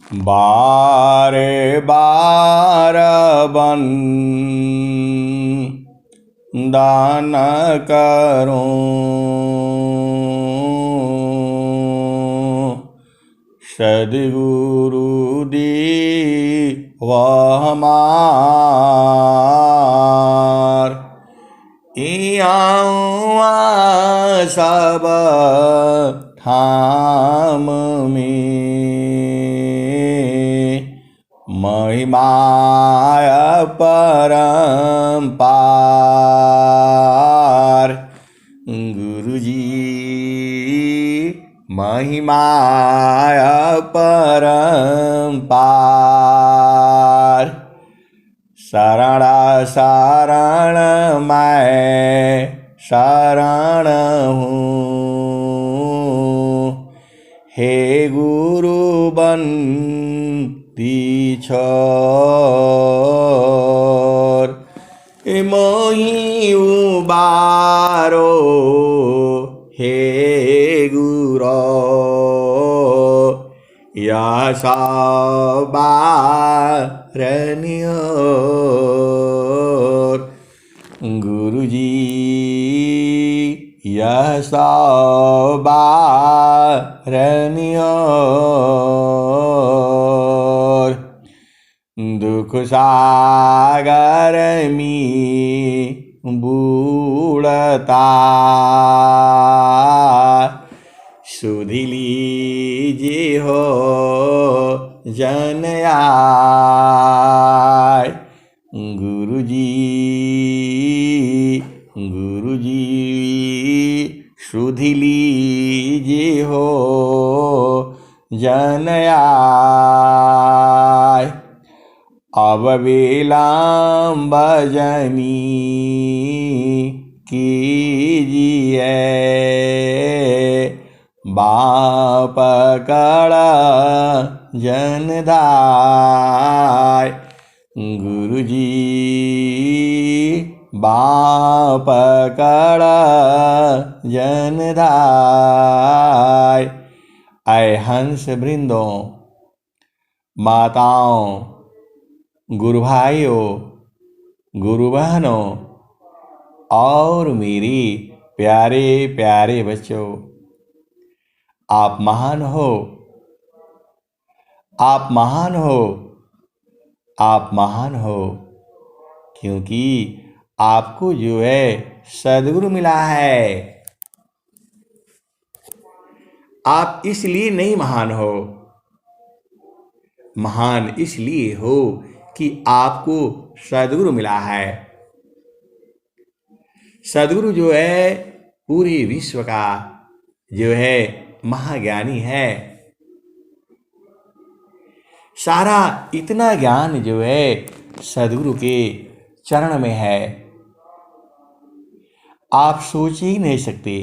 बारे बार बन दान करूं, सद्गुरु दी वह हमार। इयाँ सब थाम में महिमाय परम्पार। गुरुजी महिमाय परम्पार। शरण शरण मैं शरण हूँ, हे गुरु बंदी छोर। मोहि उबारो हे गुरो, यह सवारनियोर। गुरुजी यह सवारनियोर। दुख सागर में बूढ़ता, सुध लीजिए हो जन आय। गुरुजी गुरुजी सुध लीजिए हो जन आय। अब विलम्ब जनी कीजिए, बाँह पकड़ जन दाय। गुरुजी बाँह पकड़ जन दाय। ऐ हंस वृंदों, माताओं, गुरु भाइयों, गुरु बहनों और मेरी प्यारे प्यारे बच्चों, आप महान हो, आप महान हो, आप महान हो, क्योंकि आपको जो है सद्गुरु मिला है। आप इसलिए नहीं महान हो, महान इसलिए हो कि आपको सद्गुरु मिला है। सद्गुरु जो है पूरे विश्व का जो है महाज्ञानी है। सारा इतना ज्ञान जो है सद्गुरु के चरण में है। आप सोच ही नहीं सकते,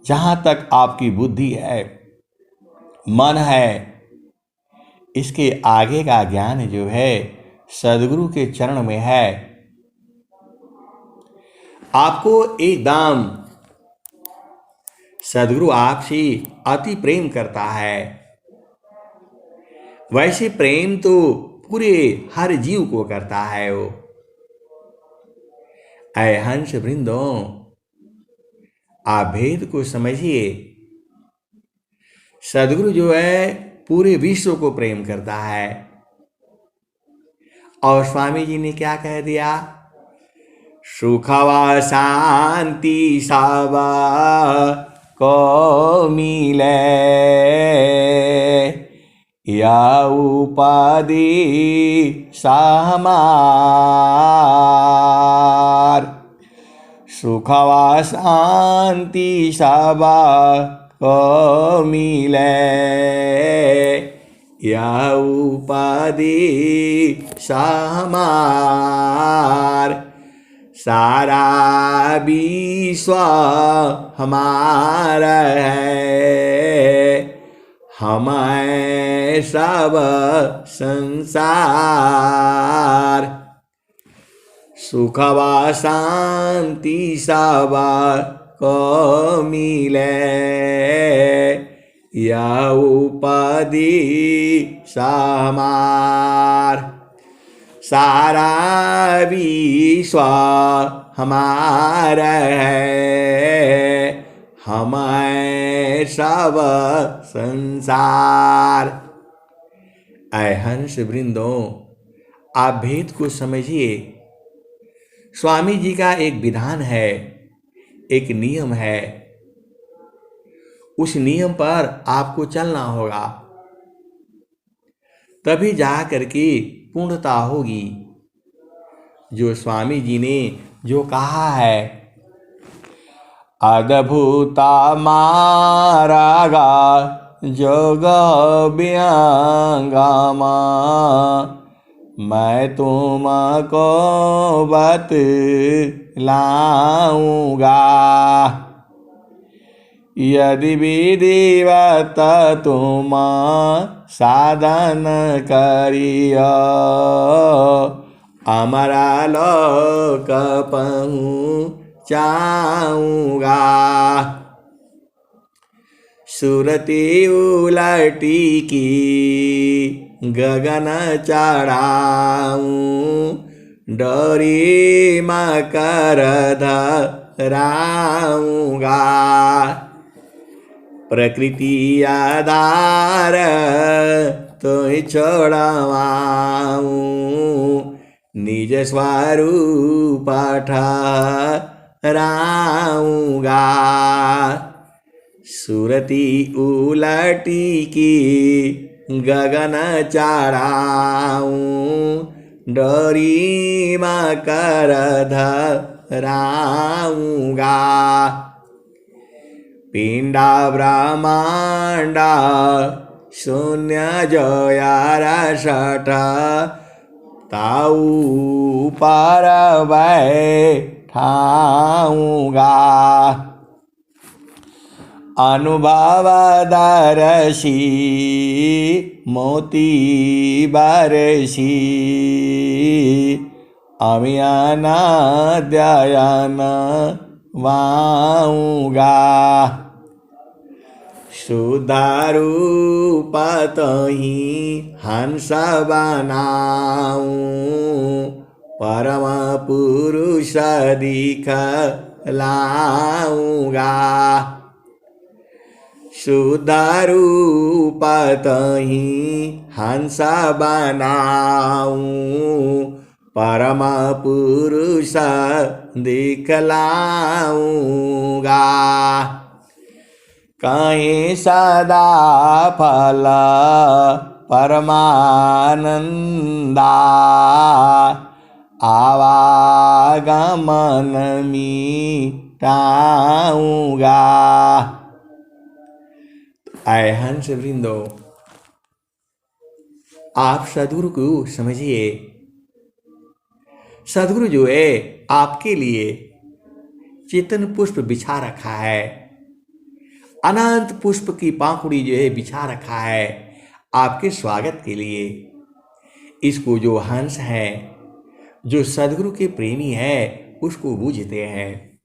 जहां तक आपकी बुद्धि है, मन है, इसके आगे का ज्ञान जो है सद्गुरु के चरण में है। आपको एकदम सद्गुरु आपसे अति प्रेम करता है। वैसे प्रेम तो पूरे हर जीव को करता है वो। ऐ हंस वृंदों, आप भेद को समझिए। सद्गुरु जो है पूरे विश्व को प्रेम करता है। और स्वामी जी ने क्या कह दिया? सुख व शांति सब को मिले, या उपाधि सहमार। सुख व शांति सब को मिले, या उपाधि सहमार। सारा विश्व हमारा है, हमें सब संसार। सुख व शांति सब को मिले, या उपाधि समार, सारा विश्व हमारा है, हमें सब संसार। ऐ हंस वृंदों, आप भेद को समझिए। स्वामी जी का एक विधान है, एक नियम है, उस नियम पर आपको चलना होगा, तभी जा करके पूर्णता होगी। जो स्वामी जी ने जो कहा है, अद्भुता मारागा जोग व्यंगमा, मैं तुमको बतलाऊंगा, यदि विधिवत तुम साधन करियो, अमरा लोक पहुँचाऊंगा। सुरती उलटी की गगन चढ़ाऊं, डोरी मकर धराऊंगा, प्रकृति आधार तो छोड़वाऊं, निज स्वरूप ठहराऊंगा। सुरती उलटी की गगन चढ़ाऊं, डोरी मकर धराऊंगा, पिंडा ब्रह्मांडा शून्य जो यार सठ, ताऊ पर बैठाऊंगा, अनुभव दर्शी मोती बरसी, अमियान दयन वाऊंगा, सुधारूप तही हंस बनाऊं, परम पुरुष दिखलाऊंगा, सुधारूप तही हंस बनाऊं, परम पुरुष दिखलाऊंगा, कहीं सदा फल परमानंदा, आवागमन मिटाऊंगा। ऐ हंस वृंदो, आप सद्गुरु को समझिए। सद्गुरु जो है आपके लिए चेतन पुष्प बिछा रखा है, अनंत पुष्प की पाखुड़ी जो है बिछा रखा है आपके स्वागत के लिए। इसको जो हंस है, जो सद्गुरु के प्रेमी है, उसको बूझते हैं।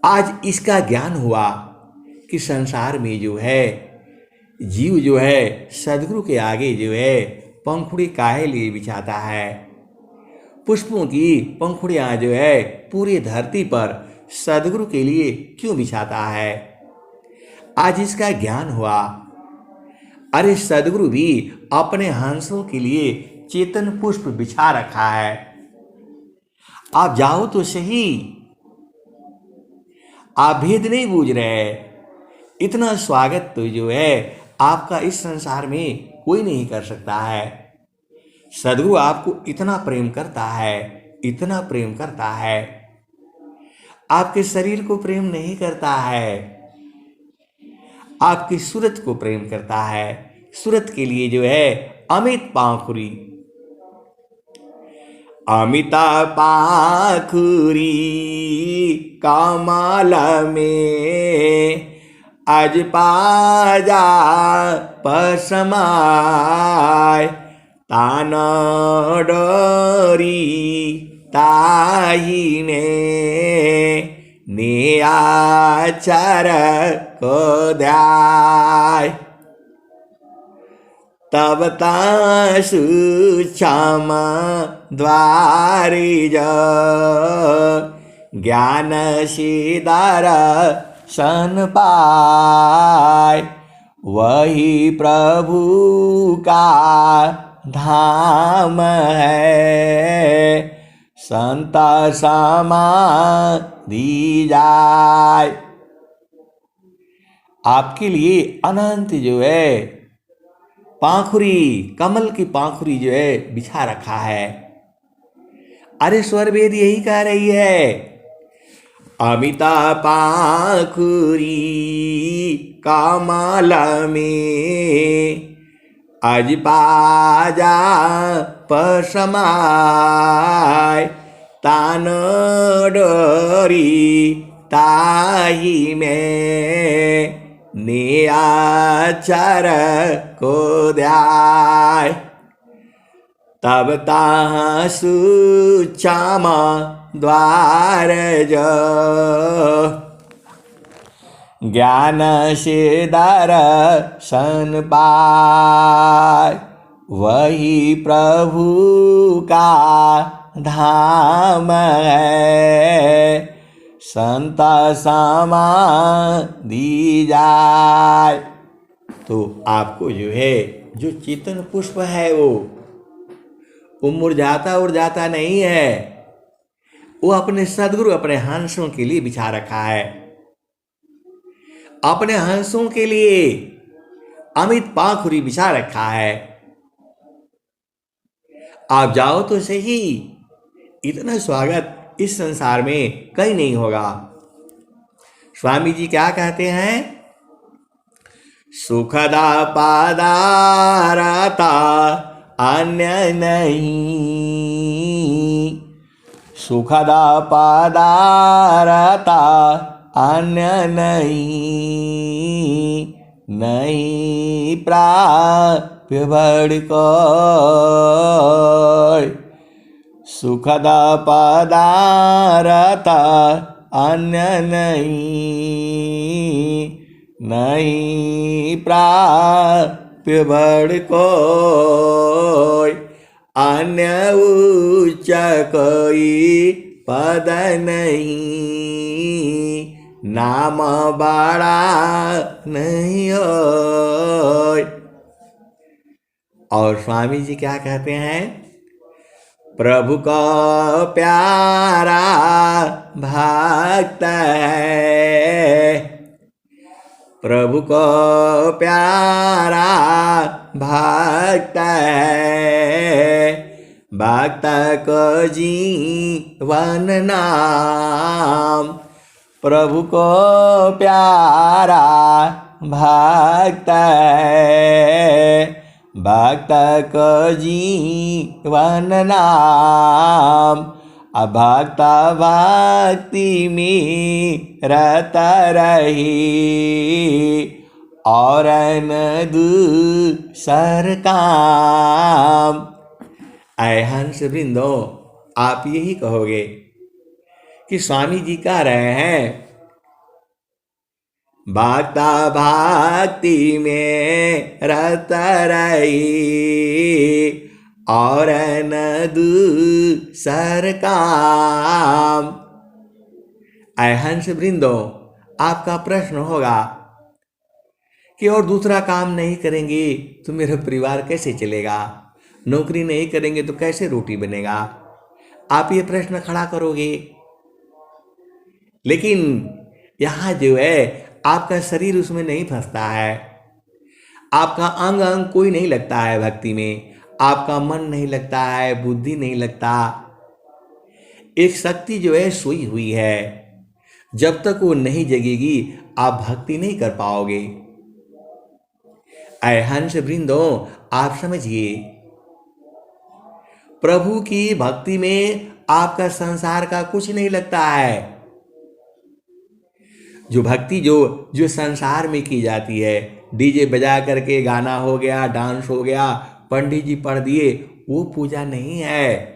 आज इसका ज्ञान हुआ कि संसार में जो है जीव जो है सद्गुरु के आगे जो है पंखुड़ी काहे लिए बिछाता है। पुष्पों की पंखुड़ियां जो है पूरी धरती पर सद्गुरु के लिए क्यों बिछाता है। आज इसका ज्ञान हुआ। अरे सद्गुरु भी अपने हंसों के लिए चेतन पुष्प बिछा रखा है, आप जाओ तो सही। आप भेद नहीं बूझ रहे। इतना स्वागत तो जो है आपका इस संसार में कोई नहीं कर सकता है। सद्गुरु आपको इतना प्रेम करता है, इतना प्रेम करता है। आपके शरीर को प्रेम नहीं करता है, आपकी सूरत को प्रेम करता है। सूरत के लिए जो है अमित पाखुरी, अमिता पाखुरी कमल में आज पाजा पसमाय, तान डोरी ताही ने नियाचर को ध्याय। तब तासु क्षम द्वारिज ज्ञान सिदर सन पाय। वही प्रभु का धाम है संत समाधि जाय। आपके लिए अनंत जो है पाखुरी, कमल की पाखुरी जो है बिछा रखा है। अरे स्वर वेद यही कह रही है, अमिता पाखुरी कमल में अज पाजा पसमाय। तान डोरी ताही में नियाचर को ध्याय। तब तासु क्षम द्वार जो ज्ञान सिदर सन पाय। वही प्रभु का धाम है संत समाधि जाय। तो आपको जो है जो चेतन पुष्प है वो मुरझाता उर्जाता नहीं है। वो अपने सद्गुरु, अपने हंसों के लिए बिछा रखा है। अपने हंसों के लिए अमित पाखुरी बिछा रखा है। आप जाओ तो सही, इतना स्वागत इस संसार में कहीं नहीं होगा। स्वामी जी क्या कहते हैं, सुखदा पादारता अन्य नहीं। सुखदा पादारता अन्य नहीं। नहीं प्राप्य बड़कोय। सुखदा पदारता अन्य नहीं। नहीं प्राप्य बड़कोय। अन्य उच्च कोई पद नहीं। नाम बड़ा नहीं होय। और स्वामी जी क्या कहते हैं, प्रभु को प्यारा भक्त है। प्रभु को प्यारा भक्त है। भक्त को जीवन नाम। प्रभु को प्यारा भक्त है। भक्त को जीवन नाम। अभक्त भक्ति में रत रही। और न दूसर काम। ऐ हंस वृंदो, आप यही कहोगे कि स्वामी जी कह रहे हैं, भक्ता भक्ति में रत रही। और न दूसर काम। ऐ हंस वृंदो, आपका प्रश्न होगा कि और दूसरा काम नहीं करेंगे तो मेरा परिवार कैसे चलेगा, नौकरी नहीं करेंगे तो कैसे रोटी बनेगा। आप ये प्रश्न खड़ा करोगे। लेकिन यहाँ जो है आपका शरीर उसमें नहीं फंसता है। आपका अंग अंग कोई नहीं लगता है भक्ति में। आपका मन नहीं लगता है, बुद्धि नहीं लगता। एक शक्ति जो है सोई हुई है। जब तक वो नहीं जगेगी आप भक्ति नहीं कर पाओगे। ऐ हंस वृंदो, आप समझिए, प्रभु की भक्ति में आपका संसार का कुछ नहीं लगता है। जो भक्ति जो संसार में की जाती है, डीजे बजा करके गाना हो गया, डांस हो गया, पंडित जी पढ़ दिए, वो पूजा नहीं है।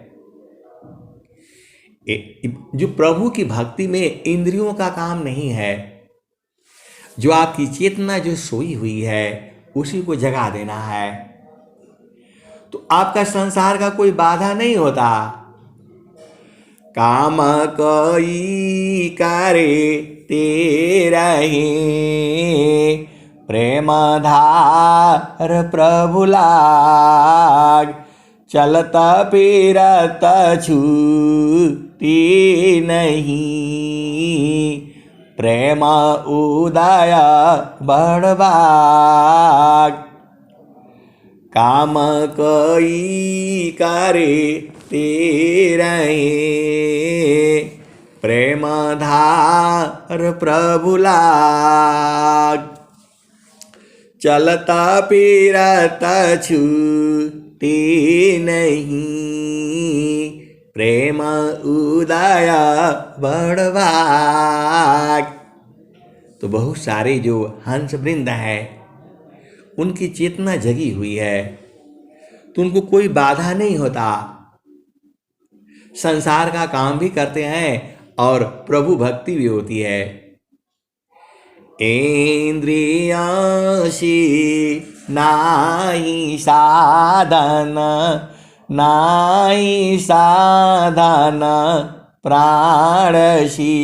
जो प्रभु की भक्ति में इंद्रियों का काम नहीं है, जो आपकी चेतना जो सोई हुई है उसी को जगा देना है, तो आपका संसार का कोई बाधा नहीं होता। काम कई करे तेरा ही प्रेम धार प्रभु लाग, चलता फिरत छूटी नहीं, प्रेम उदय बड़भाग। काम कई करे तेरा प्रेम धार प्रभु लाग, चलता फिरत छूटी नहीं, प्रेम उदय बड़भाग। तो बहुत सारे जो हंस वृंद है उनकी चेतना जगी हुई है, तो उनको कोई बाधा नहीं होता, संसार का काम भी करते हैं और प्रभु भक्ति भी होती है। इंद्रियाशी नाही साधन, नाही साधन प्राणशी,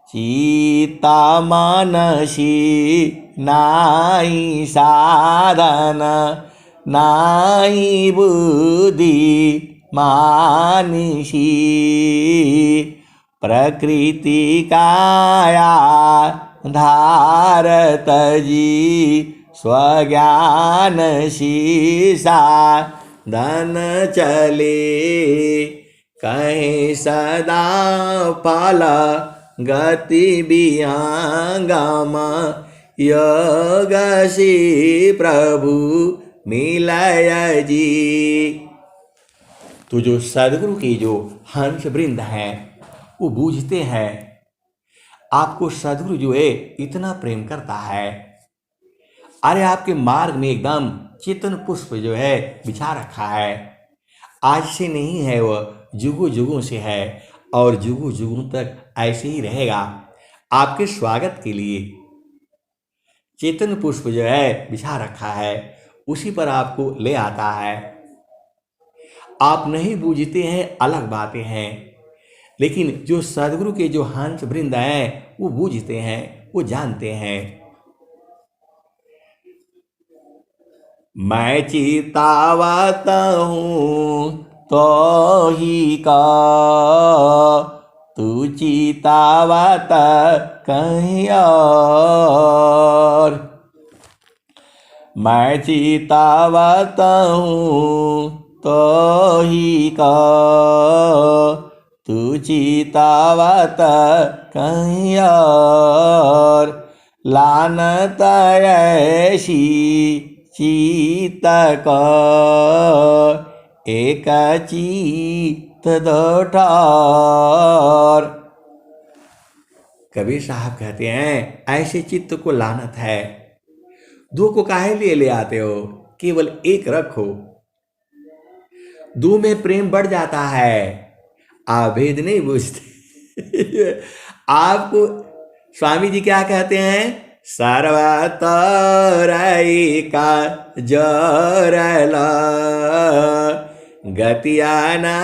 चित्ता मनसी नाही साधन, नाही बुद्धि मानसी, प्रकृति काया धारत जी, स्वज्ञान शीसा धन चले, कहीं सदा फल गति विहंगम, योग श्री प्रभु मिलय जी। तो जो सदगुरु की जो हंस वृंद हैं वो बूझते हैं, आपको सदगुरु जो है इतना प्रेम करता है, अरे आपके मार्ग में एकदम चेतन पुष्प जो है बिछा रखा है, आज से नहीं है, वह जुगों जुगों से है और जुगों जुगों तक ऐसे ही रहेगा। आपके स्वागत के लिए चेतन पुष्प जो है बिछा रखा है, उसी पर आपको ले आता है। आप नहीं बूझते हैं अलग बातें हैं, लेकिन जो सदगुरु के जो हंस वृंद हैं वो बूझते हैं, वो जानते हैं। मैं चितावत हूँ तो ही का, तू चितावत कहीं और, मैं चितावत हूँ तो ही का, तू चितावत कहीं और, लानत ऐसी चित का, एक चित दो ठार। कबीर साहब कहते हैं ऐसे चित्त को लानत है, दो को काहे लिए ले आते हो, केवल एक रखो। दो में प्रेम बढ़ जाता है, आप भेद नहीं बुझते। आपको स्वामी जी क्या कहते हैं, सर्वतरई का जरला गतियाना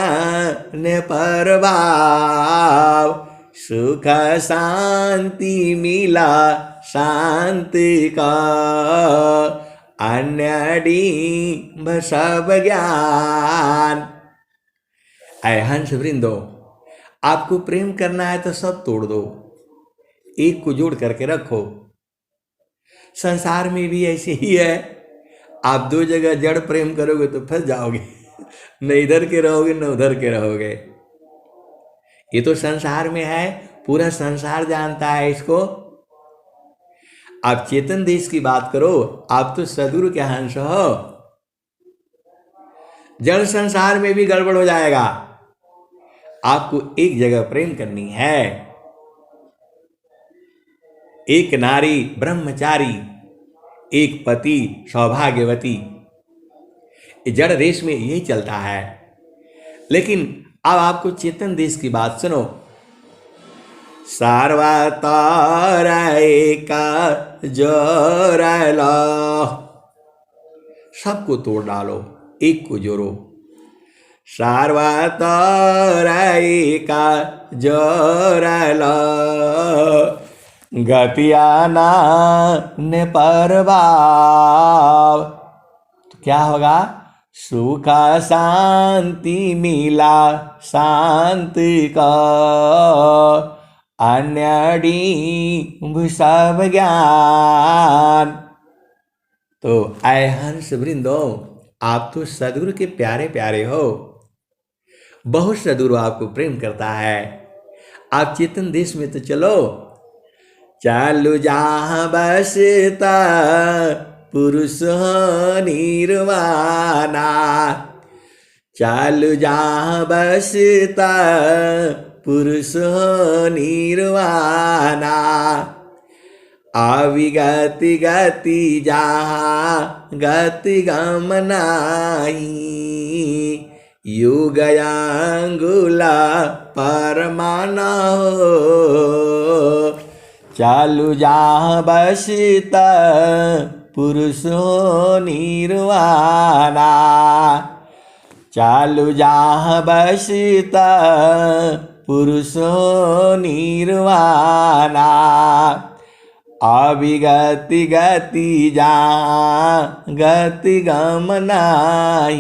ने परभाव, सुख शांति मिला शांति का, अन्य डिंब सब ज्ञान। ऐ हंस वृंदो, आपको प्रेम करना है तो सब तोड़ दो, एक को जोड़ करके रखो। संसार में भी ऐसे ही है, आप दो जगह जड़ प्रेम करोगे तो फंस जाओगे, न इधर के रहोगे न उधर के रहोगे। ये तो संसार में है, पूरा संसार जानता है इसको। आप चेतन देश की बात करो, आप तो सदगुरु के हंस हो, जड़ संसार में भी गड़बड़ हो जाएगा। आपको एक जगह प्रेम करनी है, एक नारी ब्रह्मचारी, एक पति सौभाग्यवती। जड़ देश में यही चलता है, लेकिन अब आपको चेतन देश की बात सुनो। सर्वतर एका जोड़लो, सबको तोड़ डालो, एक को जोड़ो। सर्वतर एका जोड़लो, गतियाना ने परभाव। तो क्या होगा? सुख शांति मिला शांति का, अन्य डिंब सब ज्ञान। तो आए हंस वृंदो, आप तो सदगुरु के प्यारे प्यारे हो, बहुत सदगुरु आपको प्रेम करता है। आप चेतन देश में तो चलो, चालू जहाँ बसता पुरुष निर्वाणा, चालू जहाँ बसता पुरुष निर्वाणा, अविगति गति जहाँ गति गमनाई, युगयांगुला परमाना हो, चालू जहाँ बसता पुरुष निर्वाणा, चालू जहाँ बसता पुरुष निर्वाणा, अविगति गति जहाँ गति गमनाई,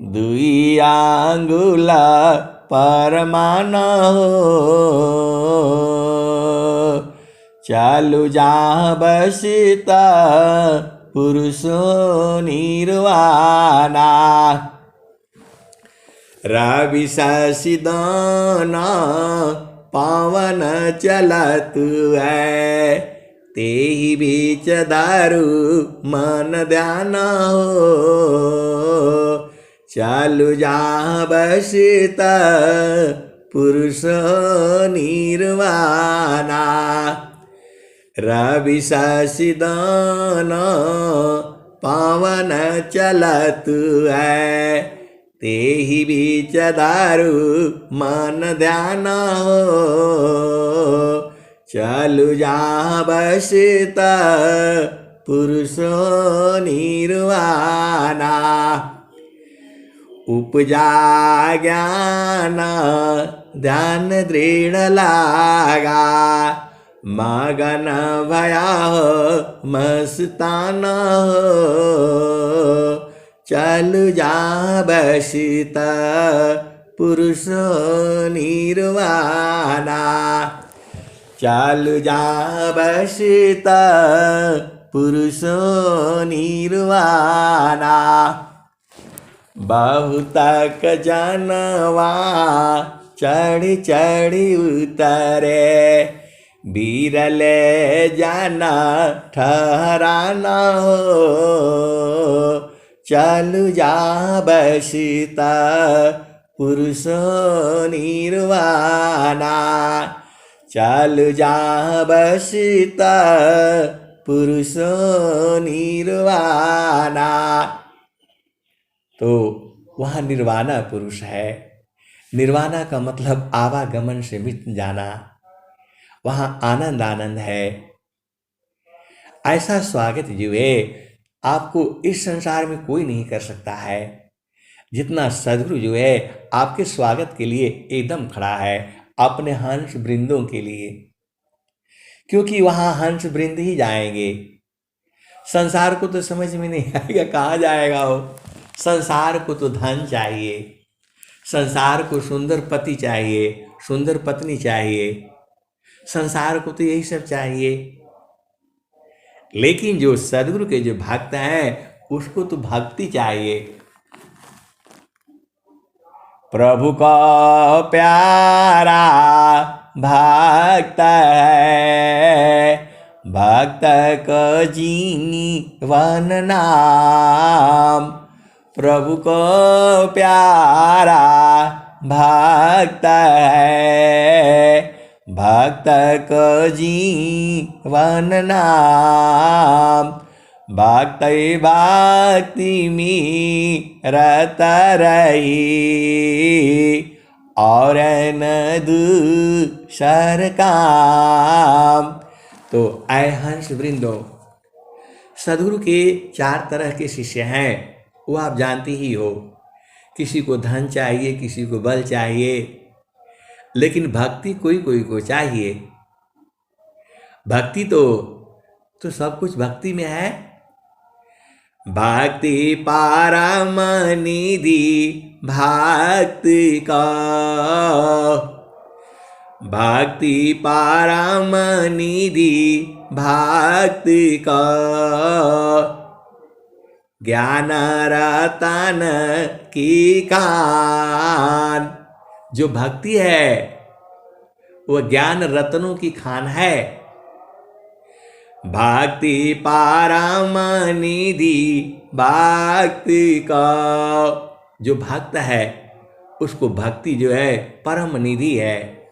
दुई आंगुला परमाना हो, चालू जहाँ बसता पुरुष निर्वाणा, रवि शशिदाना पावन चलत है, तेहि बीच दारू मन ध्यान हो, चालू जहाँ बसता पुरुष निर्वाणा, रवि शशिदाना पावन चलत है, तेहि बीच दारू मन ध्यान हो, चालू जहाँ बसता पुरुष निर्वाणा, उपजा ज्ञान ध्यान दृढ़ लागा, मगन भया हो मस्ताना हो, चालू जहाँ बसता पुरुष निर्वाणा, चालू जहाँ बसता पुरुष निर्वाणा, बहुतक जनवा चढ़ चढ़ उतरे, बीरले जाना ठहराना हो, चालू जहाँ बसता पुरुष निर्वाणा, चालू जहाँ बसता पुरुष निर्वाणा। तो वहाँ निर्वाणा पुरुष है। निर्वाणा का मतलब आवागमन से मिट जाना, वहाँ आनंद आनंद है। ऐसा स्वागत जो है आपको इस संसार में कोई नहीं कर सकता है, जितना सद्गुरु जो है आपके स्वागत के लिए एकदम खड़ा है, अपने हंस वृंदों के लिए। क्योंकि वहाँ हंस वृंद ही जाएंगे, संसार को तो समझ में नहीं आएगा कहाँ जाएगा वो। संसार को तो धन चाहिए, संसार को सुंदर पति चाहिए, सुंदर पत्नी चाहिए, संसार को तो यही सब चाहिए। लेकिन जो सद्गुरु के जो भक्त हैं उसको तो भक्ति चाहिए। प्रभु का प्यारा भक्त है, भक्त का जीवन नाम। प्रभु को प्यारा भक्त है, भक्त को जीवन नाम। भक्त भक्ति में रत रही और न दूसर काम। तो ऐ हंस वृंदो, सदगुरु के 4 तरह के शिष्य हैं, वो आप जानते ही हो। किसी को धन चाहिए, किसी को बल चाहिए, लेकिन भक्ति कोई कोई को चाहिए। भक्ति तो सब कुछ भक्ति में है। भक्ति परम निधि भक्ति का, भक्ति परम निधि भक्ति का, ज्ञान रतन की खान। जो भक्ति है वह ज्ञान रत्नों की खान है। भक्ति परम निधि भक्ति का, जो भक्त है उसको भक्ति जो है परम निधि है।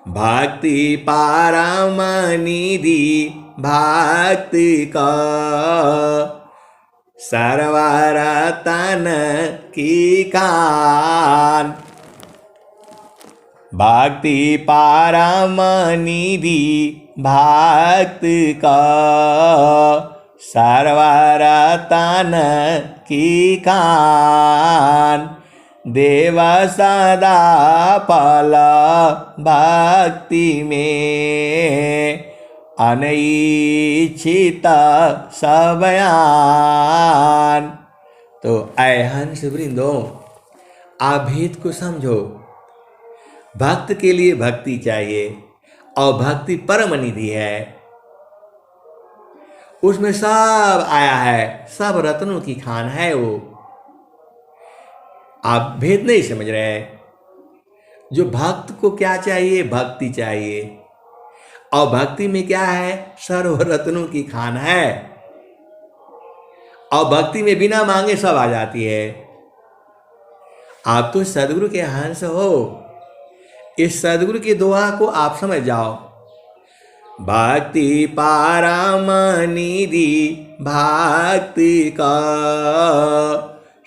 भक्ति परम निधि भक्ति का, सर्वरतन की खान। भक्ति परम निधि भक्ति का, सर्वरतन की खान। देव सदा फल भक्ति में, अनैच्छित सबयान। तो ऐ हंस वृंदो, आप भेद को समझो। भक्त के लिए भक्ति चाहिए और भक्ति परम निधि है, उसमें सब आया है, सब रत्नों की खान है वो। आप भेद नहीं समझ रहे। जो भक्त को क्या चाहिए? भक्ति चाहिए। और भक्ति में क्या है? सर्व रत्नों की खान है। और भक्ति में बिना मांगे सब आ जाती है। आप तो सदगुरु के हंस हो। इस सदगुरु की दुआ को आप समझ जाओ। भक्ति परम निधि भक्ति का,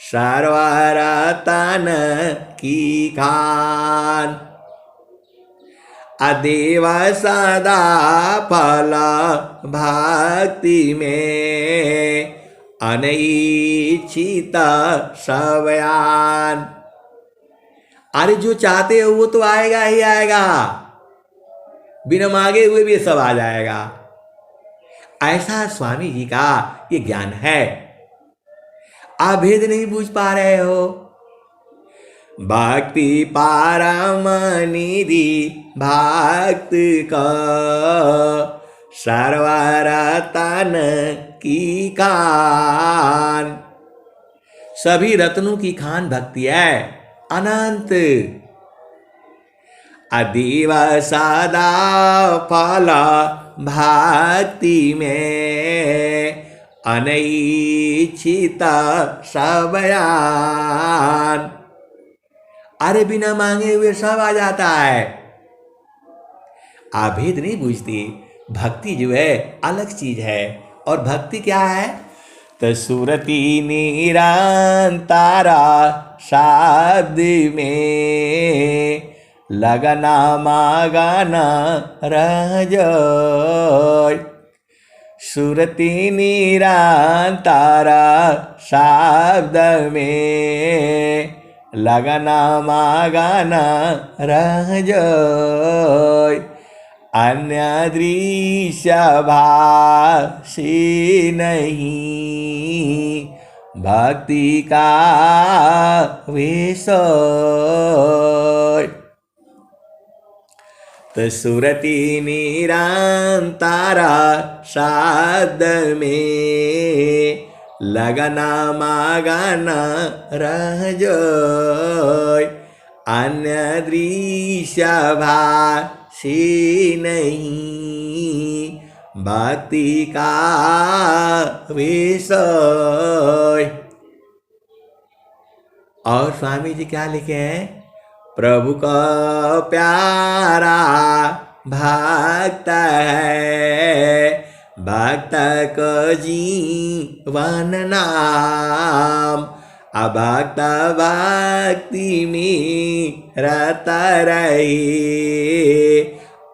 सर्वरतन की खान। अदेव सदा फल भक्ति में, अनैच्छित सबयान। अरे जो चाहते हो वो तो आएगा ही आएगा, बिना मांगे हुए भी सब आ जाएगा। ऐसा स्वामी जी का ये ज्ञान है। आप भेद नहीं बूझ पा रहे हो। भक्ति परम निधि भक्ति का, सर्वरतन की खान। सभी रत्नों की खान भक्ति है, अनंत। अदीव सदा फल भक्ति में, अनैच्छित सबयान। अरे बिना मांगे हुए सब आ जाता है। आप भेद नहीं बूझती। भक्ति जो है अलग चीज है। और भक्ति क्या है? तो सुरति निरंतारा शब्द में, लगना मागना रह जाय। सुरति निरंतारा शब्द में, लगना मागना रह जाय। अन्य दृश्य भाषी नहीं, भक्ति का विषय। तो सुरति निरंतारा शब्द में, लगना मागना रह जाय। अन्य दृश्य भाषी नहीं, भक्ति का विषय। और स्वामी जी क्या लिखे हैं? प्रभु का प्यारा भक्त है, भक्त को जीवन नाम, अभक्त भक्ति में रता रहे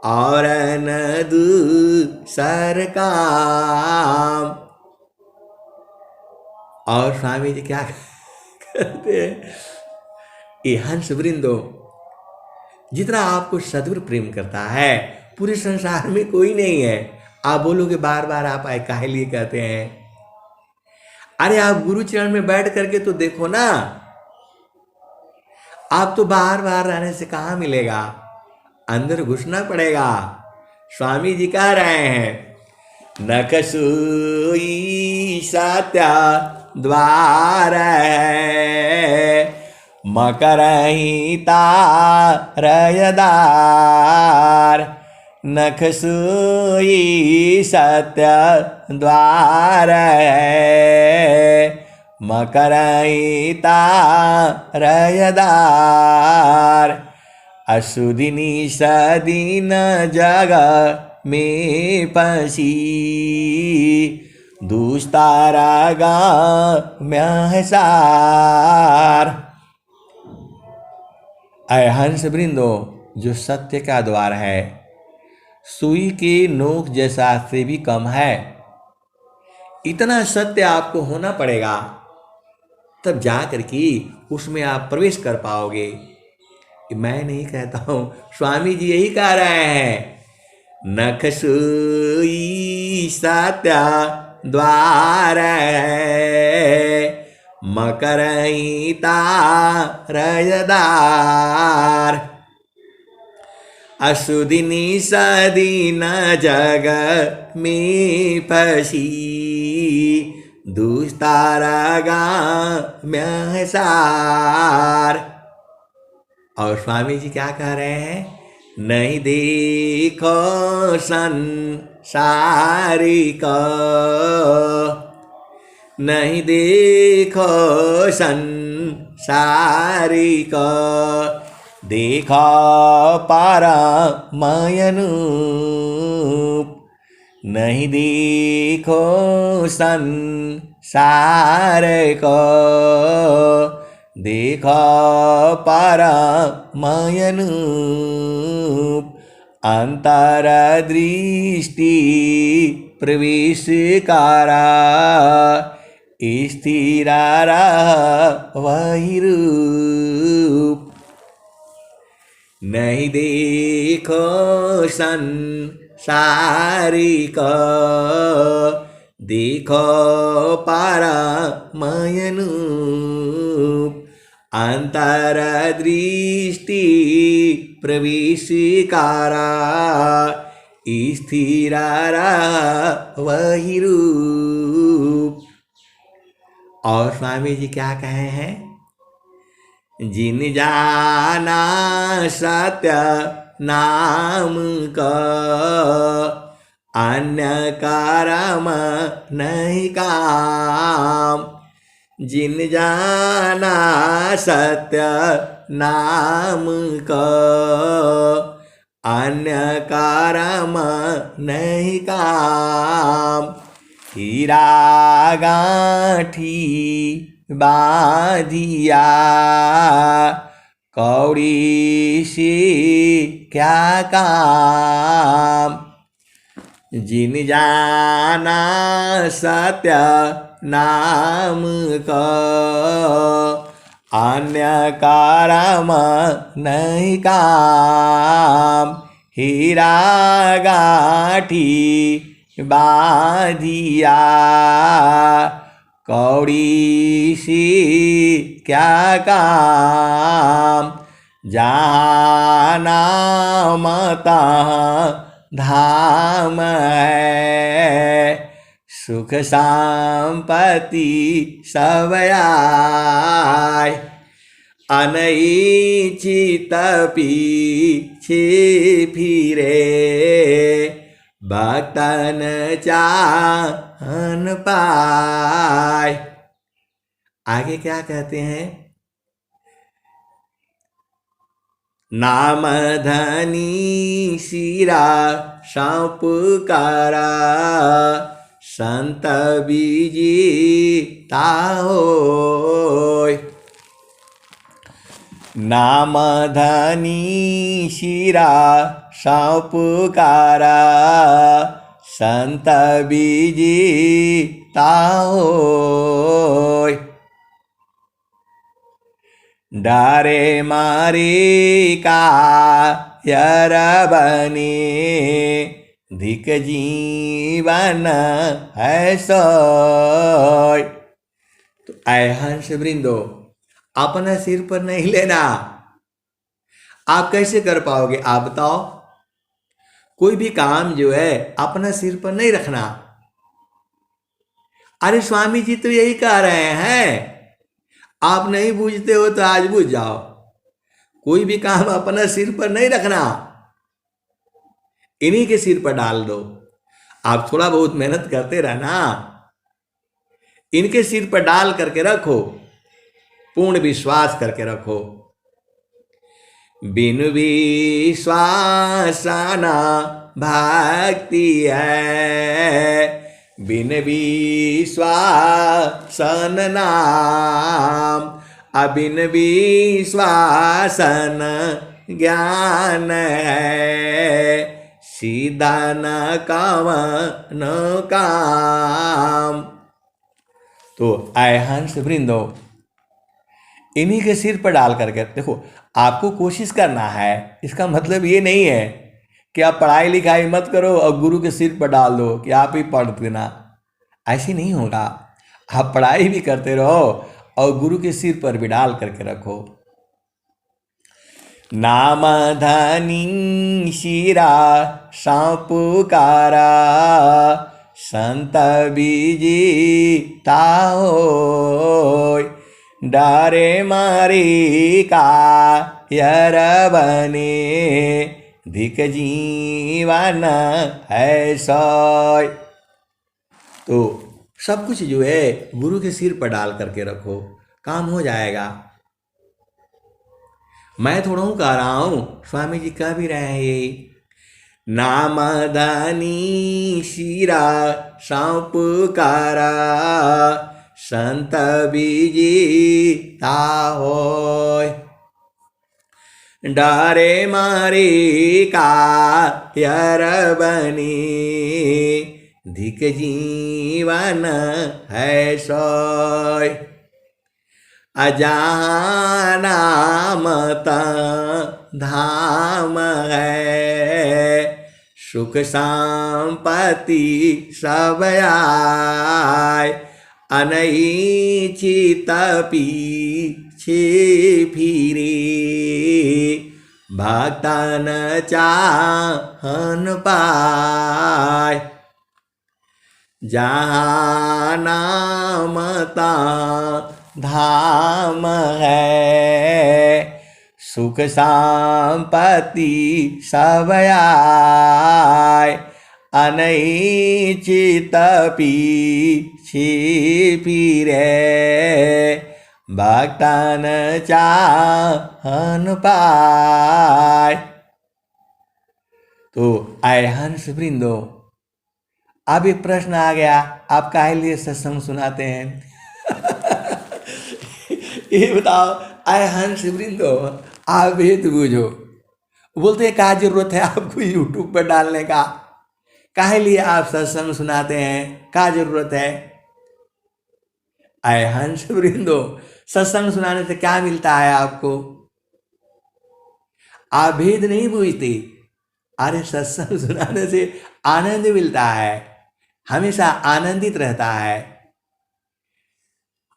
और न दूसर काम। और स्वामी जी क्या करते हैं, ये हंस वृंदो जितना आपको सदगुरु प्रेम करता है पूरे संसार में कोई नहीं है। आप बोलोगे बार बार आप आए काहे लिए कहते हैं, अरे आप गुरु चरण में बैठ करके तो देखो ना, आप तो बाहर बाहर रहने से कहाँ मिलेगा, अंदर घुसना पड़ेगा। स्वामी जी कह रहे हैं, नखसुई सत्या द्वार मकरहिता रयदार, नखसुई सत्य द्वार मकरहिता रयदार, असुदिनी सदीन जग में पसी दुस्तारागा म्यहसार। अय हंस वृंदो, जो सत्य का द्वार है सुई के नोक जैसा से भी कम है, इतना सत्य आपको होना पड़ेगा तब जाकर के उसमें आप प्रवेश कर पाओगे। मैं नहीं कहता हूं, स्वामी जी यही कह रहे हैं, नखसुई सत्या द्वार मकरहिता रयदार, असुदिनी सदीन जग में फसी दुस्तारागा म्यहसार। और स्वामी जी क्या कह रहे हैं, नहीं देखो संसारी को, नहीं देखो संसारी को, देखो परमयनूप, नहीं देखो संसार को, देखो परमयनूप, अंतर दृष्टि प्रवेश कारा, स्थिरारा वही रूप, नहीं देखो संसारी को, देखो परमयनूप, अंतर दृष्टि प्रवेश कारा, स्थिरारा वही रूप। और स्वामी जी क्या कहे हैं, जिन जाना सत्य नाम का अन्य कर्म नहीं काम, जिन जाना सत्य नाम का अन्य कर्म नहीं काम, हीरा गांठी बाधिया कौड़ी से क्या काम, जिन जाना सत्य नाम का अन्य कर्म नहीं काम, हीरा गांठी बाधिया कौड़ी से क्या काम, जहाँ नाम तहाँ धाम है, सुख संपत्ति सब आए, अनैचित पीछे फिरे, भक्तन चाहन पाए। आगे क्या कहते हैं, नाम धनी शिरा सपुकारा संत बीजी ताहोय। नाम धनी शिरा सपुकारा संत बीजी ताहोय। डारे मारे का यरबने धिक जीवन है सोय। तो ऐ हंस वृंदो, अपना सिर पर नहीं लेना। आप कैसे कर पाओगे आप बताओ? कोई भी काम जो है अपना सिर पर नहीं रखना। अरे स्वामी जी तो यही कह रहे हैं, आप नहीं बूझते हो तो आज बूझ जाओ। कोई भी काम अपना सिर पर नहीं रखना, इन्हीं के सिर पर डाल दो। आप थोड़ा बहुत मेहनत करते रहना, इनके सिर पर डाल करके रखो, पूर्ण विश्वास करके रखो। बिन विश्वास ना भक्ति है, बिन विश्वास नाम, अबिन विश्वासन ज्ञान है, सीधा न कामन काम। तो आए हंस वृंदो, इन्हीं के सिर पर डाल करके देखो। आपको कोशिश करना है, इसका मतलब ये नहीं है कि आप पढ़ाई लिखाई मत करो और गुरु के सिर पर डाल दो कि आप ही पढ़ देना। ऐसे नहीं होगा। आप पढ़ाई भी करते रहो और गुरु के सिर पर भी डाल करके रखो। नाम धनी शिरा सपुकारा संत बीजी ताहोय। डारे मारी का यरबने धिक जीवन है सोय। तो सब कुछ जो है गुरु के सिर पर डाल करके रखो, काम हो जाएगा। मैं थोड़ा हूँ कह रहा हूँ, स्वामी जी कह भी रहे हैं यही। नाम धनी शिरा सपुकारा संत बीजी ताहोय। डारे मारे का यरबने धिक जीवन है सोय। अजहाँ नाम धाम है, सुख संपत्ति सब आय, अनैच्छित पीछे फिरे, भक्तन चाहन पाय। जहाँ नाम धाम है, सुख संपत्ति सब आय, अनैच्छित पीछे फिरे, भक्तन चाहन पाय। तो आए हंस वृंदो, अब एक प्रश्न आ गया, आप काहे लिए सत्संग सुनाते हैं? ये बताओ आए हंस वृंदो, आप भेद बूझो। बोलते हैं क्या जरूरत है आपको यूट्यूब पर डालने का? काहे लिए आप सत्संग सुनाते हैं? क्या जरूरत है? आए हंस वृंदो, सत्संग सुनाने से क्या मिलता है आपको? आप भेद नहीं बूझते। अरे सत्संग सुनाने से आनंद मिलता है, हमेशा आनंदित रहता है।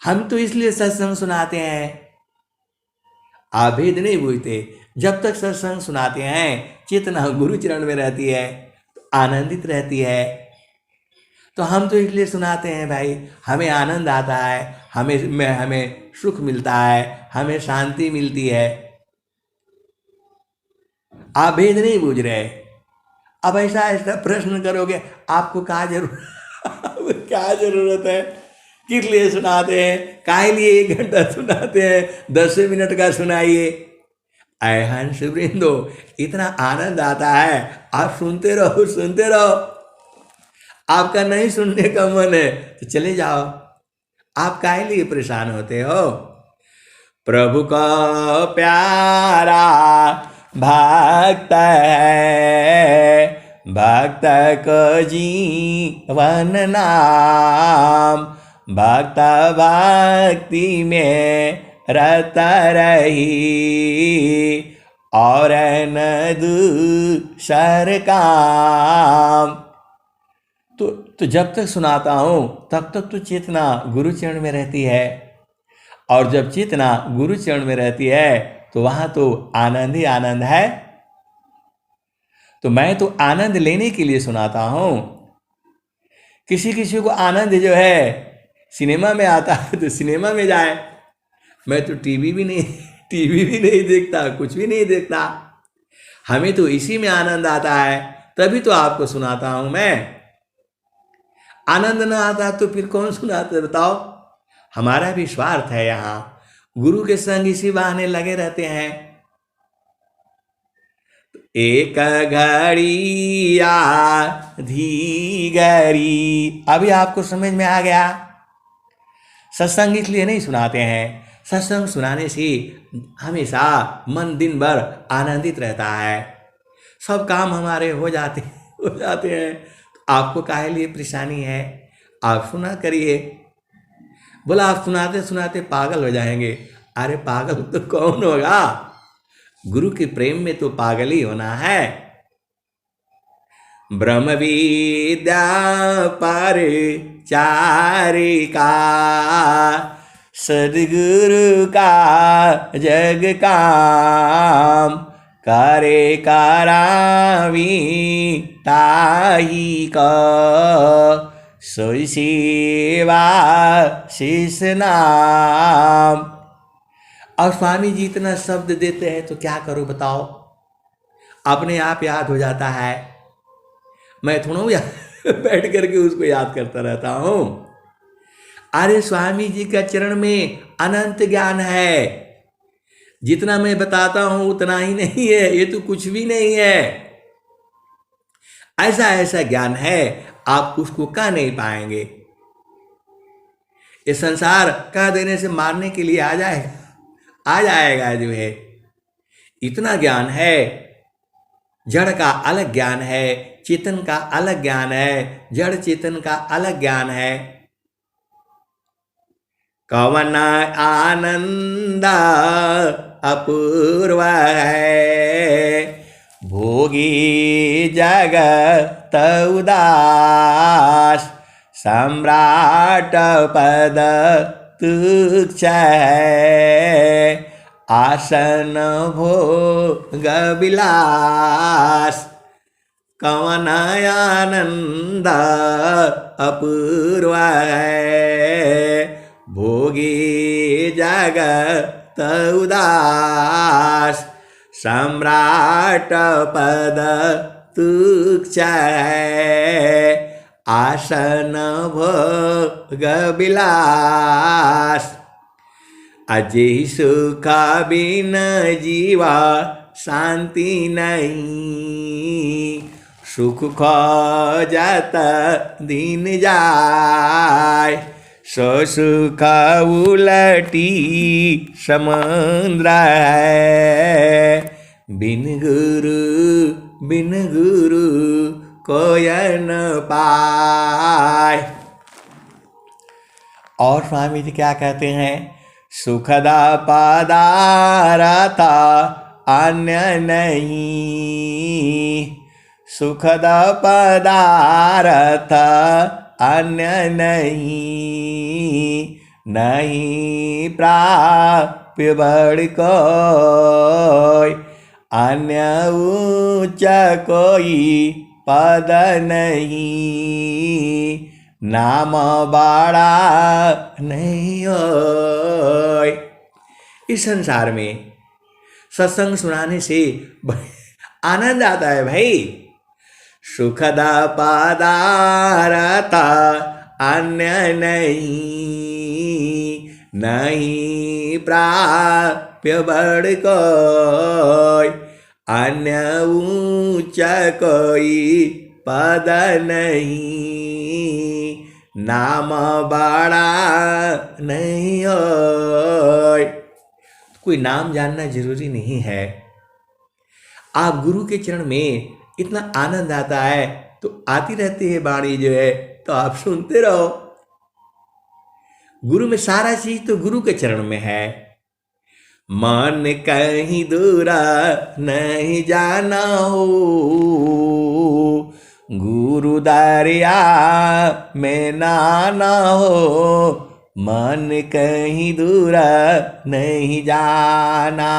हम तो इसलिए सत्संग सुनाते हैं। आप भेद नहीं बूझते। जब तक सत्संग सुनाते हैं चेतना गुरु चरण में रहती है, तो आनंदित रहती है। तो हम तो इसलिए सुनाते हैं भाई, हमें आनंद आता है, हमें सुख मिलता है, हमें शांति मिलती है। आप भेद नहीं बूझ रहे। अब ऐसा प्रश्न करोगे, आपको क्या जरूरत है? किस लिए सुनाते हैं? काहे लिए 1 घंटा सुनाते हैं? 10 मिनट का सुनाइए। ऐ हंस वृंदो, इतना आनंद आता है, आप सुनते रहो सुनते रहो। आपका नहीं सुनने का मन है तो चले जाओ, आप काहे लिए परेशान होते हो। प्रभु का प्यारा भक्त है, भक्त को जीवन नाम, भक्त भक्ति में रत रही, और न दूसर काम। तो जब तक सुनाता हूँ तब तक तो चेतना गुरु चरण में रहती है, और जब चेतना गुरु चरण में रहती है तो वहाँ तो आनंद ही आनंद है। तो मैं तो आनंद लेने के लिए सुनाता हूँ। किसी किसी को आनंद जो है सिनेमा में आता है तो सिनेमा में जाए, मैं तो टीवी भी नहीं देखता, कुछ भी नहीं देखता। हमें तो इसी में आनंद आता है, तभी तो आपको सुनाता हूँ मैं। आनंद ना आता तो फिर कौन सुनाते बताओ। हमारा भी स्वार्थ है, यहाँ गुरु के संग इसी बहाने लगे रहते हैं। एक घड़ी आधी घड़ी, अभी आपको समझ में आ गया। सत्संग इसलिए नहीं सुनाते हैं, सत्संग सुनाने से हमेशा मन दिन भर आनंदित रहता है, सब काम हमारे हो जाते हैं। आपको काहे लिए परेशानी है, आप सुना करिए। बोला आप सुनाते सुनाते पागल हो जाएंगे। अरे पागल तो कौन होगा, गुरु के प्रेम में तो पागल ही होना है। ब्रह्म विद्या पर चारिका, सदगुरु का जग काम, करे करावी ताही का, सोई सेवा शीस नाम। और स्वामी जी इतना शब्द देते हैं तो क्या करो बताओ, अपने आप याद हो जाता है। मैं थोड़ा बैठ करके उसको याद करता रहता हूँ। अरे स्वामी जी का चरण में अनंत ज्ञान है, जितना मैं बताता हूँ उतना ही नहीं है, ये तो कुछ भी नहीं है। ऐसा ऐसा ज्ञान है, आप उसको कह नहीं पाएंगे। ये संसार कह देने से मारने के लिए आ जाएगा जो है। इतना ज्ञान है, जड़ का अलग ज्ञान है, चेतन का अलग ज्ञान है, जड़ चेतन का अलग ज्ञान है। कवन आनंद अपूर्व है, भोगी जगत उदास, सम्राट पद तुच्छ है, आसन भोग विलास। कवन आनंद अपूर्व है, भोगी जगत उदास, सम्राट पद तुच्छ है, आसन भोग विलास। अजय सुख बिन जीवा शांति नहीं, सुख खोजत दिन जाय, सो सुख उलटी समुद्र है, बिन गुरु कोई न पाए। और स्वामी जी क्या कहते हैं, सुखदा पदार्थ अन्य नहीं, सुखदा पदार्थ अन्य नहीं प्राप्य बड़ कोई, अन्य उच्च कोई पद नहीं, नाम बड़ा नहीं होय। इस संसार में सत्संग सुनाने से आनंद आता है भाई। सुखद पदार्थ अन्य नहीं, नहीं प्राप्य बड़ कोई, अन्य ऊंचा कोई पद नहीं, नाम बड़ा नहीं होय। कोई नाम जानना जरूरी नहीं है। आप गुरु के चरण में इतना आनंद आता है तो आती रहती है वाणी जो है, तो आप सुनते रहो। गुरु में सारा चीज तो गुरु के चरण में है। मन कहीं दूर नहीं जाना हो, गुरु दरिया में नाना हो, मन कहीं दूर नहीं जाना।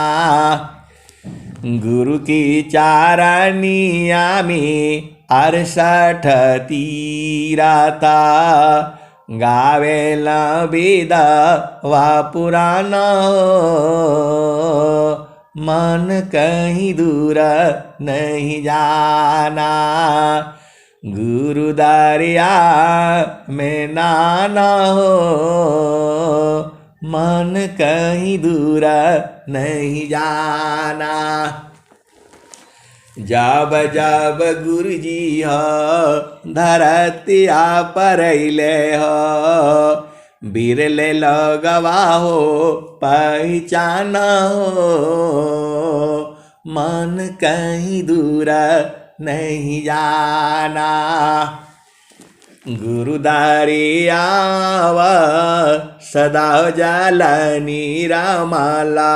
गुरु की चारनिया में 68 तीराता, गावेला वेद वा पुराना हो, मन कहीं दूर नहीं जाना। गुरु दरिया में नाना हो, मन कहीं दूर नहीं जाना। जब जब गुरु जी हो धरतिया पर अइले हो, बिरले लगवा हो पहचाना हो, मन कहीं दूर नहीं जाना। गुरु दरियाव सदा जल निरामला,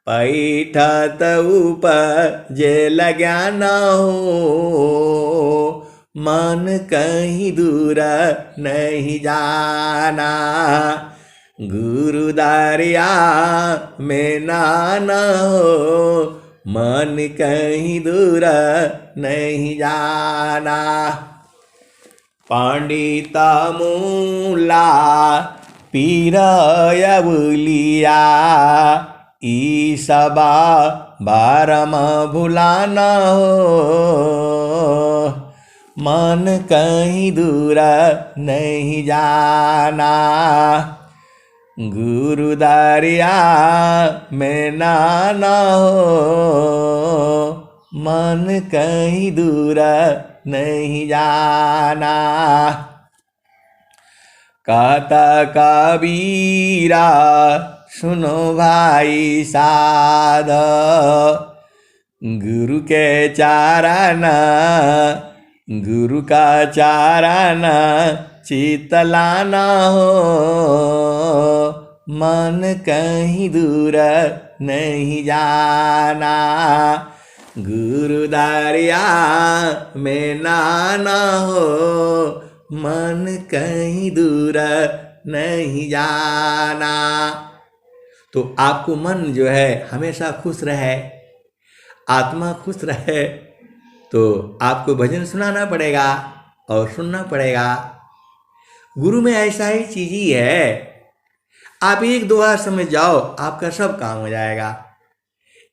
पैठत उपजे ज्ञान हो, मन कहीं दूर नहीं जाना। गुरु दरिया में नाना हो, मन कहीं दूर नहीं जाना। पंडिता मूला पीरय बुलिया, ई सबा बारम भुलाना हो, मन कहीं दूर नहीं जाना। गुरु दरिया में नाना हो, मन कहीं दूर नहीं जाना। कहता कबीरा सुनो भाई साध, गुरु के चारण, गुरु का चारण चितलाना हो, मन कहीं दूर नहीं जाना। गुरु दरिया में नाना हो, मन कहीं दूर नहीं जाना। तो आपको मन जो है हमेशा खुश रहे, आत्मा खुश रहे, तो आपको भजन सुनाना पड़ेगा और सुनना पड़ेगा। गुरु में ऐसा ही चीज ही है, आप एक दुआ समझ जाओ आपका सब काम हो जाएगा।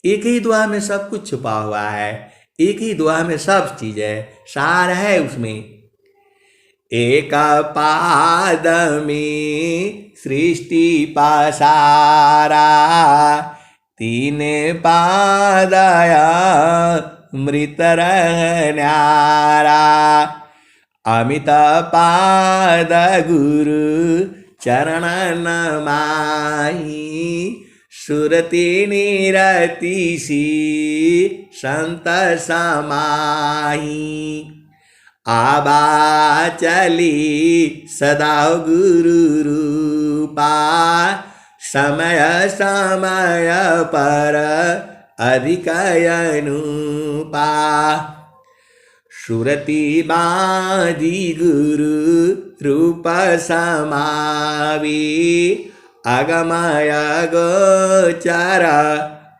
एक ही दुआ में सब कुछ छुपा हुआ है, एक ही दुआ में सब चीज है, सार है उसमें। एक पाद में सृष्टि पासारा, तीन पादया मृत न्यारा, अमित पाद गुरु चरण नमाहि, सुरति निरति सी संत समाही। आबा चली सदा गुरु रूपा, समय समय पर अधिक अनुपा। सुरति बाधी गुरु रूप समावी, अगमय गोचर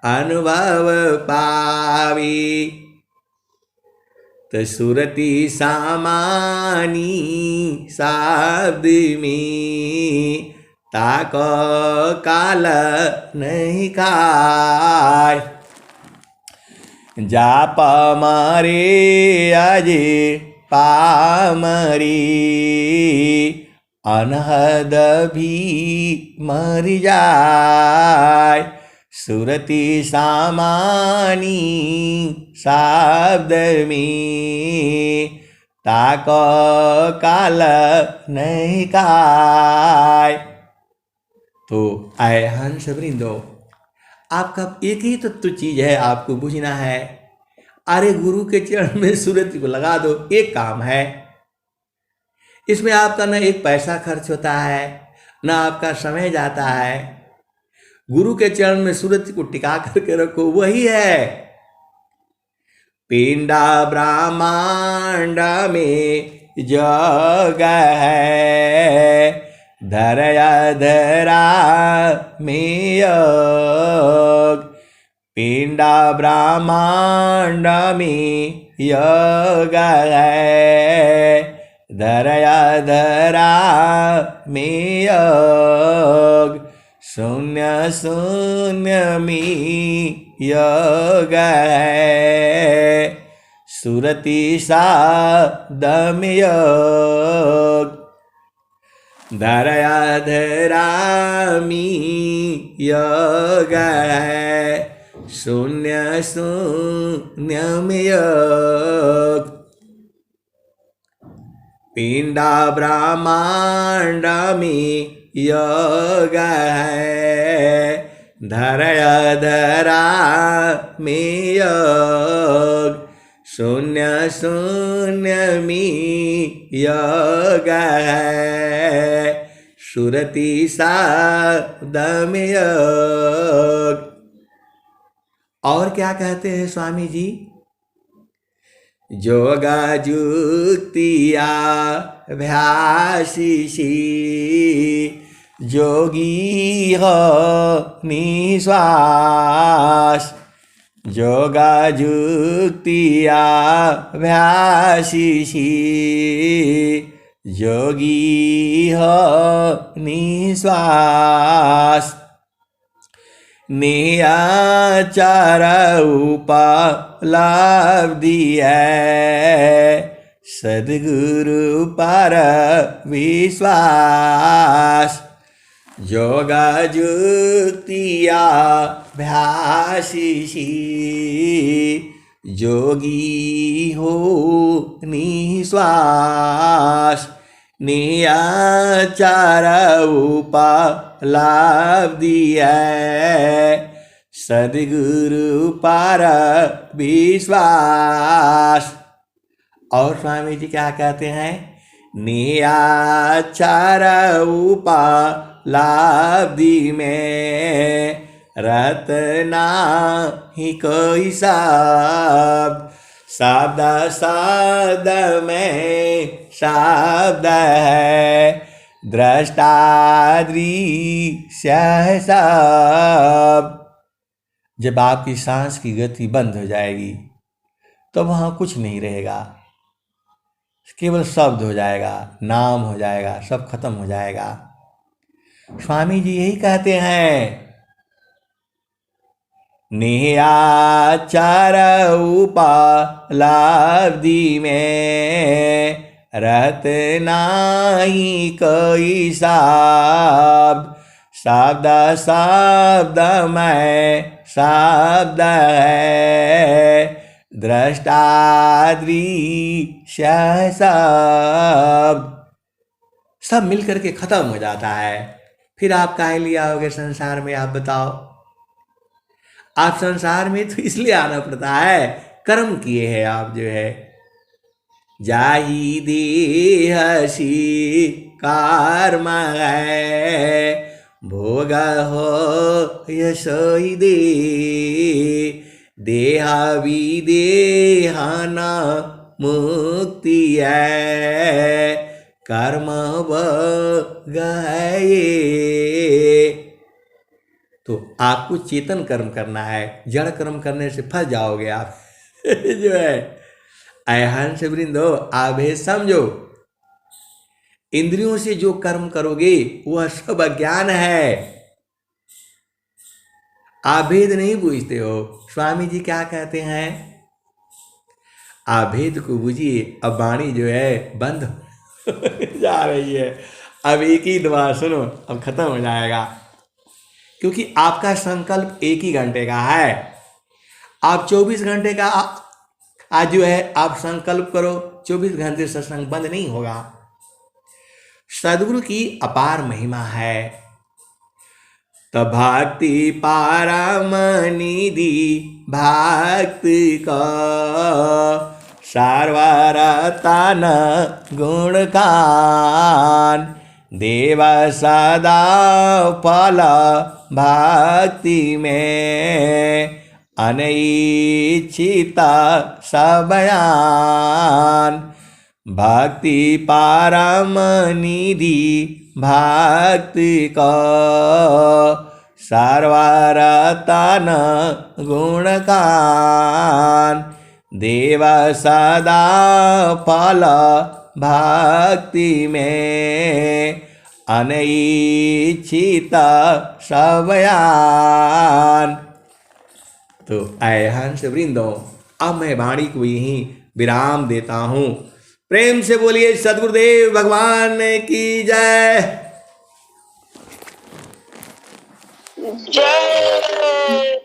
अनुभव पावी। तो सुरति सामानी शब्द में, ताको काल नहीं खाय। जाप मारे अजे पामरी, अनहद भी मर जाय, सुरति सामानी शब्द में, ताक काल नहीं काय। तो आए हंस वृंदो, आपका एक ही तत्व चीज है, आपको बुझना है। अरे गुरु के चरण में सुरति को लगा दो, एक काम है। इसमें आपका न एक पैसा खर्च होता है, न आपका समय जाता है। गुरु के चरण में सुरति को टिका करके रखो, वही है। पिंडा ब्रह्मांड में जग है, धरया धरा में योग। पिंडा ब्रह्मांड में योग है, धरया धरा में योग। शून्य शून्य में योग है, सुरति साधम योग। धरया धरा में योग है, शून्य शून्य में योग। पिंडा ब्रह्मांड में योग है, धरया धरा में योग। शून्य शून्य में योग है, सुरति साधम योग। और क्या कहते हैं स्वामी जी? जोगा जुक्तिया भ्यासिषि, जोगी हो निश्वास। जोगा जुक्तिया भ्यासिषि, जोगी हो निश्वास। नियाचार उपलब्धि है, सद्गुरु पर विश्वास। जोगा जुक्तिया भ्यासिषि, जोगी हो निश्वास। नियाचार उपलब्धि है, सद्गुरु पर विश्वास। और स्वामी जी क्या कहते हैं? नियाचार उपलब्धि में रतना ही कोई शब्द। शब्द शब्द में शब्द है, दृष्टा दृश्य है सब। जब आपकी सांस की गति बंद हो जाएगी तो वहाँ कुछ नहीं रहेगा, केवल शब्द हो जाएगा, नाम हो जाएगा, सब खत्म हो जाएगा। स्वामी जी यही कहते हैं, नियाचार उपलब्धि में रतना ही कोई शब्द। शब्द शब्द में शब्द है, दृष्टा दृश्य शब्द। सब मिलकर के खत्म हो जाता है। फिर आप काहे लिए आओगे संसार में? आप बताओ। आप संसार में तो इसलिए आना पड़ता है, कर्म किए हैं आप जो है। जाहि देहसी कर्म है, भोग हो यशोई दे। देह विदेहन मुक्ति है, कर्म भोग है ये। तो आपको चेतन कर्म करना है, जड़ कर्म करने से फंस जाओगे आप जो है। हंस वृंदो, आभेद समझो। इंद्रियों से जो कर्म करोगे वह सब अज्ञान है, आभेद नहीं बूझते हो। स्वामी जी क्या कहते हैं? आभेद को बूझिए। अब वाणी जो है बंद जा रही है, अब एक ही दुआ सुनो, अब खत्म हो जाएगा, क्योंकि आपका संकल्प एक ही घंटे का है। आप 24 घंटे का आज जो है आप संकल्प करो, 24 घंटे सत्संग बंद नहीं होगा। सदगुरु की अपार महिमा है। तो भक्ति पारमनिधि भक्ति का सारवारतन गुणगान देव सदा फल भक्ति में अनैच्छित सबयान भक्ति पारमनिधि भक्ति का सर्वरतन गुणगान देव सदा फल भक्ति में अनैच्छित सबयान। तो आए हंस वृंदों, अब मैं वाणी को यहीं विराम देता हूँ। प्रेम से बोलिए सद्गुरुदेव भगवान की जय जय।